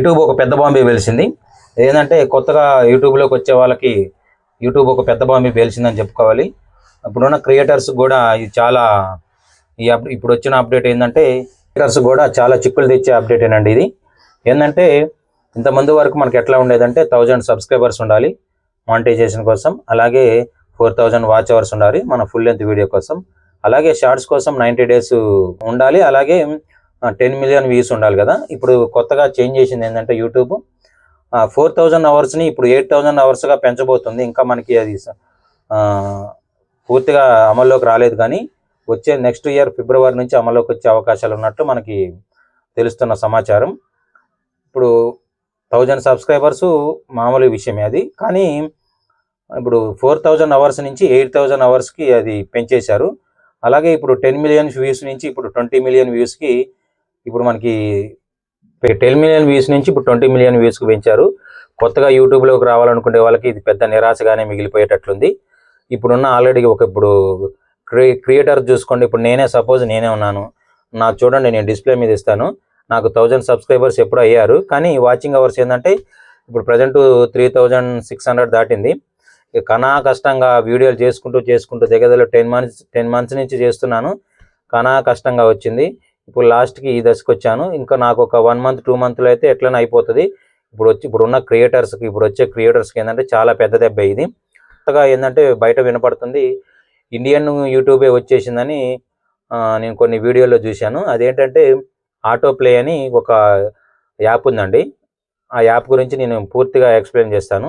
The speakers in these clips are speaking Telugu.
యూట్యూబ్ ఒక పెద్ద బాంబే వెలిసింది. ఏంటంటే కొత్తగా యూట్యూబ్లోకి వచ్చే వాళ్ళకి యూట్యూబ్ ఒక పెద్ద బాంబే వెలిసిందని చెప్పుకోవాలి. ఇప్పుడున్న క్రియేటర్స్ కూడా ఇది చాలా ఇప్పుడు వచ్చిన అప్డేట్ ఏంటంటే క్రియేటర్స్ కూడా చాలా చిక్కులు తెచ్చే అప్డేట్ ఏనండి ఇది. ఏంటంటే ఇంతమంది వరకు మనకి ఎట్లా ఉండేదంటే 1000 సబ్స్క్రైబర్స్ ఉండాలి మానిటైజేషన్ కోసం, అలాగే 4000 వాచ్ అవర్స్ ఉండాలి మన ఫుల్ లెంత్ వీడియో కోసం, అలాగే షార్ట్స్ కోసం 90 days ఉండాలి, అలాగే 10 million వ్యూస్ ఉండాలి కదా. ఇప్పుడు కొత్తగా చేంజ్ చేసింది ఏంటంటే యూట్యూబ్ 4000 అవర్స్ని ఇప్పుడు 8000 అవర్స్గా పెంచబోతుంది. ఇంకా మనకి అది పూర్తిగా అమల్లోకి రాలేదు, కానీ వచ్చే నెక్స్ట్ ఇయర్ ఫిబ్రవరి నుంచి అమల్లోకి వచ్చే అవకాశాలు ఉన్నట్లు మనకి తెలుస్తున్న సమాచారం. ఇప్పుడు 1000 సబ్స్క్రైబర్స్ మామూలు విషయమే అది, కానీ ఇప్పుడు 4000 అవర్స్ నుంచి 8000 అవర్స్కి అది పెంచేశారు. అలాగే ఇప్పుడు 10 million వ్యూస్ నుంచి ఇప్పుడు 20 million వ్యూస్కి ఇప్పుడు మనకి 10 million వ్యూస్ నుంచి ఇప్పుడు 20 million వ్యూస్కి పెంచారు. కొత్తగా యూట్యూబ్లోకి రావాలనుకునే వాళ్ళకి ఇది పెద్ద నిరాశగానే మిగిలిపోయేటట్లుంది. ఇప్పుడున్న ఆల్రెడీ ఇప్పుడు క్రియేటర్ చూసుకోండి. ఇప్పుడు నేనే ఉన్నాను, నాకు చూడండి, నేను డిస్ప్లే మీద ఇస్తాను. నాకు 1000 సబ్స్క్రైబర్స్ ఎప్పుడు అయ్యారు, కానీ వాచింగ్ అవర్స్ ఏంటంటే ఇప్పుడు ప్రజెంట్ 3600 దాటింది. కనా కష్టంగా వీడియోలు చేసుకుంటూ దగ్గర 10 months నుంచి చేస్తున్నాను. కనా కష్టంగా వచ్చింది. ఇప్పుడు లాస్ట్కి ఈ దశకు వచ్చాను. ఇంకా నాకు ఒక 1 month 2 monthలో అయితే ఎట్లనే అయిపోతుంది. ఇప్పుడున్న క్రియేటర్స్కి ఇప్పుడు వచ్చే క్రియేటర్స్కి ఏంటంటే చాలా పెద్ద దెబ్బ ఇది. కొత్తగా ఏంటంటే బయట వినపడుతుంది ఇండియన్ యూట్యూబే వచ్చేసిందని. నేను కొన్ని వీడియోలో చూశాను. అదేంటంటే ఆటో ప్లే అని ఒక యాప్ ఉందండి. ఆ యాప్ గురించి నేను పూర్తిగా ఎక్స్ప్లెయిన్ చేస్తాను.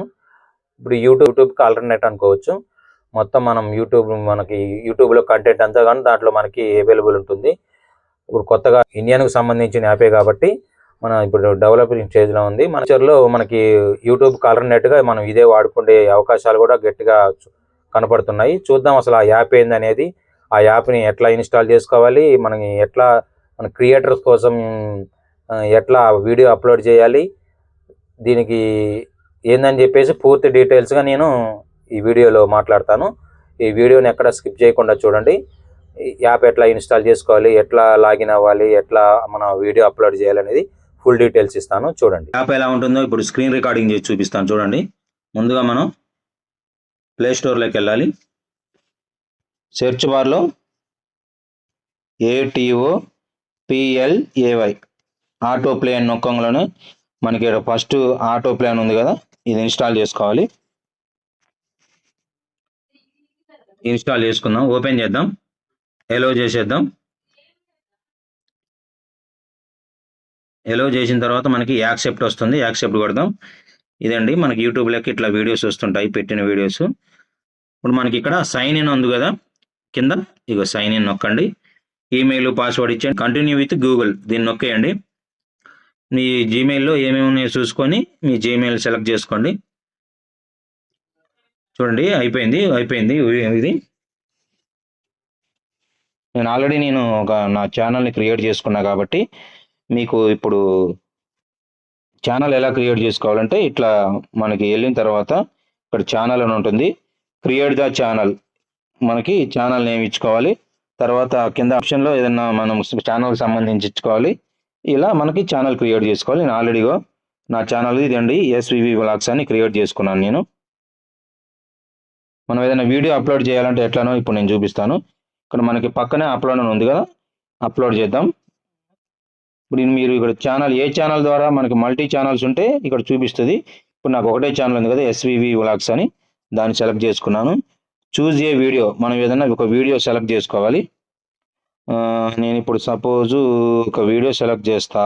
ఇప్పుడు యూట్యూబ్కి ఆల్టర్నేట్ అనుకోవచ్చు. మొత్తం మనకి యూట్యూబ్లో కంటెంట్ అంతా కానీ దాంట్లో మనకి అవైలబుల్ ఉంటుంది. ఇప్పుడు కొత్తగా ఇండియన్కి సంబంధించిన యాపే కాబట్టి మనం ఇప్పుడు డెవలపింగ్ స్టేజ్లో ఉంది. మన ఫ్యూచర్లో మనకి యూట్యూబ్కి ఆల్టర్నేట్గా మనం ఇదే వాడుకునే అవకాశాలు కూడా గట్టిగా కనపడుతున్నాయి. చూద్దాం అసలు ఆ యాప్ ఏందనేది, ఆ యాప్ని ఎట్లా ఇన్స్టాల్ చేసుకోవాలి, మన క్రియేటర్స్ కోసం ఎట్లా వీడియో అప్లోడ్ చేయాలి, దీనికి ఏందని చెప్పేసి పూర్తి డీటెయిల్స్గా నేను ఈ వీడియోలో మాట్లాడతాను. ఈ వీడియోని ఎక్కడ స్కిప్ చేయకుండా చూడండి. యాప్ ఎట్లా ఇన్స్టాల్ చేసుకోవాలి, ఎట్లా లాగిన్ అవ్వాలి, ఎట్లా మన వీడియో అప్లోడ్ చేయాలనేది ఫుల్ డీటెయిల్స్ ఇస్తాను. చూడండి యాప్ ఎలా ఉంటుందో ఇప్పుడు స్క్రీన్ రికార్డింగ్ చేసి చూపిస్తాను. చూడండి, ముందుగా మనం ప్లే స్టోర్లోకి వెళ్ళాలి. సెర్చ్ బార్లో ATOPLAY ఆటో ప్లే అని నొక్కంలోనే మనకి ఫస్ట్ ఆటో ప్లే అని ఉంది కదా, ఇది ఇన్స్టాల్ చేసుకోవాలి. ఇన్స్టాల్ చేసుకుందాం, ఓపెన్ చేద్దాం, ఎలో చేసేద్దాం. ఎలో చేసిన తర్వాత మనకి యాక్సెప్ట్ వస్తుంది, యాక్సెప్ట్ కొడదాం. ఇదండి మనకి యూట్యూబ్లోకి ఇట్లా వీడియోస్ వస్తుంటాయి, పెట్టిన వీడియోస్. ఇప్పుడు మనకి ఇక్కడ సైన్ ఇన్ ఉంది కదా కింద, ఇగో సైన్ ఇన్ నొక్కండి. ఈమెయిల్ పాస్వర్డ్ ఇచ్చేయండి. కంటిన్యూ విత్ గూగుల్ దీన్ని నొక్కేయండి. మీ జీమెయిల్లో ఏమేమి ఉన్నాయో చూసుకొని మీ జీమెయిల్ సెలెక్ట్ చేసుకోండి. చూడండి అయిపోయింది ఇది. నేను నా ఛానల్ని క్రియేట్ చేసుకున్నా కాబట్టి మీకు ఇప్పుడు ఛానల్ ఎలా క్రియేట్ చేసుకోవాలంటే ఇట్లా మనకి వెళ్ళిన తర్వాత ఇక్కడ ఛానల్ అని ఉంటుంది. క్రియేట్ ద ఛానల్, మనకి ఛానల్ నేమ్ ఇచ్చుకోవాలి. తర్వాత కింద ఆప్షన్లో ఏదైనా మనం ఛానల్కి సంబంధించి ఇచ్చుకోవాలి. ఇలా మనకి ఛానల్ క్రియేట్ చేసుకోవాలి. నేను ఆల్రెడీగా నా ఛానల్ ఇదండి SVV Vlogs అని క్రియేట్ చేసుకున్నాను నేను. మనం ఏదైనా వీడియో అప్లోడ్ చేయాలంటే ఎట్లానో ఇప్పుడు నేను చూపిస్తాను. ఇక్కడ మనకి పక్కనే అప్లోడ్ అని ఉంది కదా, అప్లోడ్ చేద్దాం. ఇప్పుడు మీరు ఇక్కడ ఏ ఛానల్ ద్వారా మనకి మల్టీ ఛానల్స్ ఉంటే ఇక్కడ చూపిస్తుంది. ఇప్పుడు నాకు ఒకటే ఛానల్ ఉంది కదా SVV Vlogs అని, దాన్ని సెలెక్ట్ చేసుకున్నాను. చూజ్ ఏ వీడియో, మనం ఏదైనా ఒక వీడియో సెలెక్ట్ చేసుకోవాలి. నేను ఇప్పుడు సపోజు ఒక వీడియో సెలెక్ట్ చేస్తా.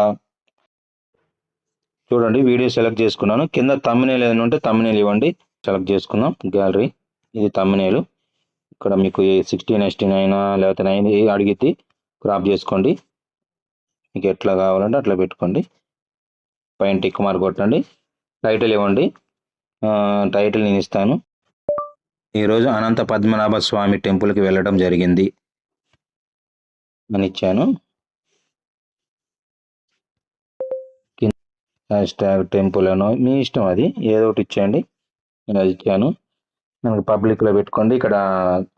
చూడండి వీడియో సెలెక్ట్ చేసుకున్నాను. కింద థంబ్నెయిల్ ఏదైనా ఉంటే థంబ్నెయిల్ ఇవ్వండి. సెలెక్ట్ చేసుకుందాం గ్యాలరీ, ఇది థంబ్నెయిల్. ఇక్కడ మీకు 16:9 లేకపోతే 9 అడిగితే క్రాప్ చేసుకోండి. మీకు ఎట్లా కావాలంటే అట్లా పెట్టుకోండి. పైన టిక్ మార్క్ కొట్టండి. టైటిల్ ఇవ్వండి. టైటిల్ నేను ఇస్తాను, ఈరోజు అనంత పద్మనాభ స్వామి టెంపుల్కి వెళ్ళడం జరిగింది అని ఇచ్చాను. హ్యాష్ట్యాగ్ టెంపుల్ అనో మీ ఇష్టం, అది ఏదో ఒకటి ఇచ్చేయండి. నేను అది ఇచ్చాను. మనకి పబ్లిక్లో పెట్టుకోండి. ఇక్కడ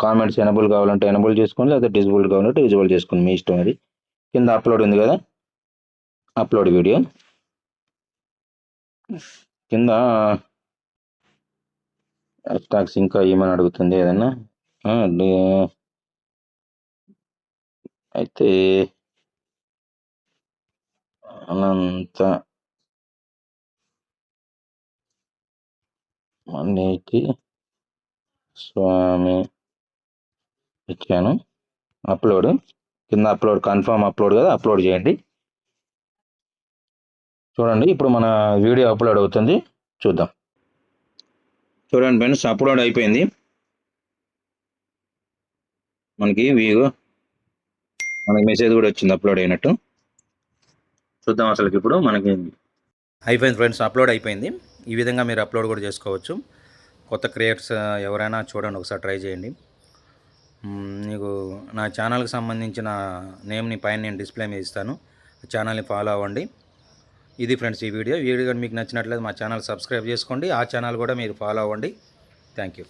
కామెంట్స్ ఎనబుల్ కావాలంటే ఎనబుల్ చేసుకోండి, లేదా డిజబుల్ కావాలంటే డిజబుల్ చేసుకోండి, మీ ఇష్టం అది. కింద అప్లోడ్ ఉంది కదా, అప్లోడ్ వీడియో. కింద స్టాక్స్ ఇంకా ఏమని అడుగుతుంది ఏదన్నా అయితే అనంత మనీకి స్వామి ఇచ్చాను. అప్లోడ్ కింద అప్లోడ్ కన్ఫర్మ్ అప్లోడ్ కదా, అప్లోడ్ చేయండి. చూడండి ఇప్పుడు మన వీడియో అప్లోడ్ అవుతుంది, చూద్దాం. చూడండి ఫ్రెండ్స్, అప్లోడ్ అయిపోయింది. మనకి మెసేజ్ కూడా వచ్చింది అప్లోడ్ అయినట్టు. చూద్దాం అసలు ఇప్పుడు మనకి అయిపోయింది ఫ్రెండ్స్, అప్లోడ్ అయిపోయింది. ఈ విధంగా మీరు అప్లోడ్ కూడా చేసుకోవచ్చు. కొత్త క్రియేటర్స్ ఎవరైనా చూడండి, ఒకసారి ట్రై చేయండి. మీకు నా ఛానల్కి సంబంధించిన నేమ్ని పైన నేను డిస్ప్లే మీద ఇస్తాను, ఛానల్ని ఫాలో అవ్వండి. ఇది ఫ్రెండ్స్ ఈ వీడియో కానీ మీకు నచ్చినట్లయితే మా ఛానల్ సబ్స్క్రైబ్ చేసుకోండి, ఆ ఛానల్ కూడా మీరు ఫాలో అవ్వండి. Thank you.